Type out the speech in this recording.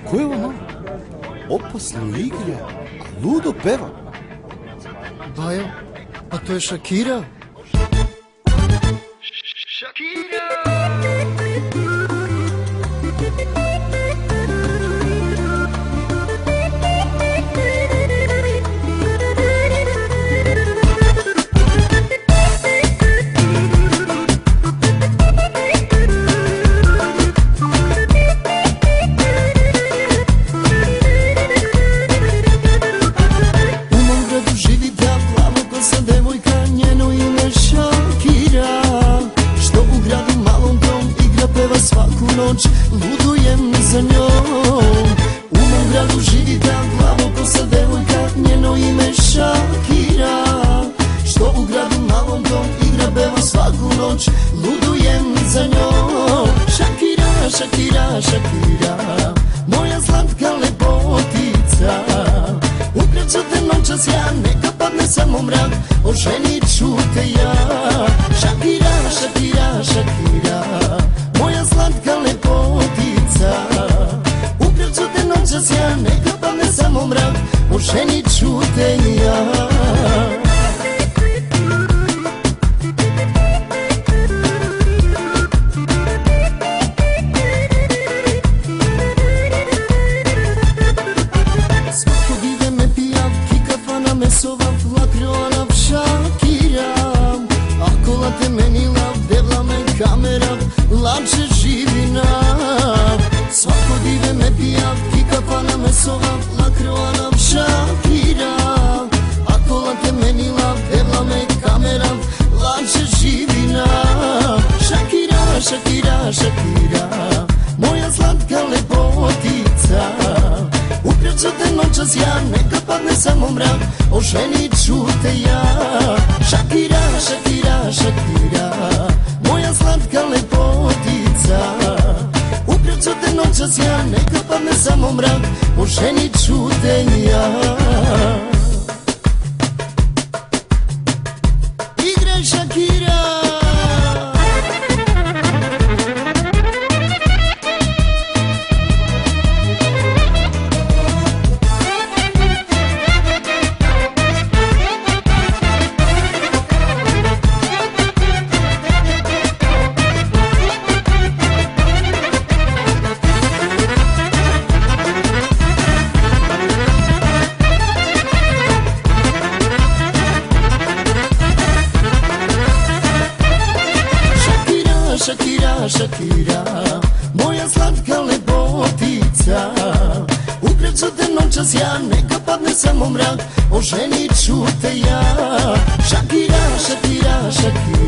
Ko je ovo? Opasno igra, a ludo peva. Bajo, pa to je Shakira. Svaku noć ludujem za njom. U mom gradu živi ta plavokosa devojka, njeno ime Shakira. Što u gradu malom dom igra peva svaku noć, ludujem za njom. Shakira, Shakira, Shakira, moja slatka lepotica. Ukreću te noćas ja, neka padne samo mrak, oženit ću te ja. Shakira, Shakira, Shakira, moja slatka lepotica. Ukreću te noćas ja, neka padne samo mrak, oženit ću te ja. Svakog ide me pijav, kikafana me sovav, lakroanav Shakira. Ako late meni lav, devla me kamerav, lače živinav. Svako dive me pijav, kikafana me sovav, lakroanav Shakira. Ako late meni lav, devla me kamerav, lače živinav. Shakira, Shakira, Shakira, moja slatka lepotica. Ukreću te noćas ja, neka padne samo mrak, oženit ću te ja. Shakira, Shakira, Shakira, moja slatka lepotica. Ukreću te noćas ja, neka padne samo mrak, oženit ću te ja. Igraj Shakira. Shakira, Shakira, moja slatka lepotica. Ukreću te noćas ja, neka padne samo mrak, oženit ću te ja. Shakira, Shakira, Shakira,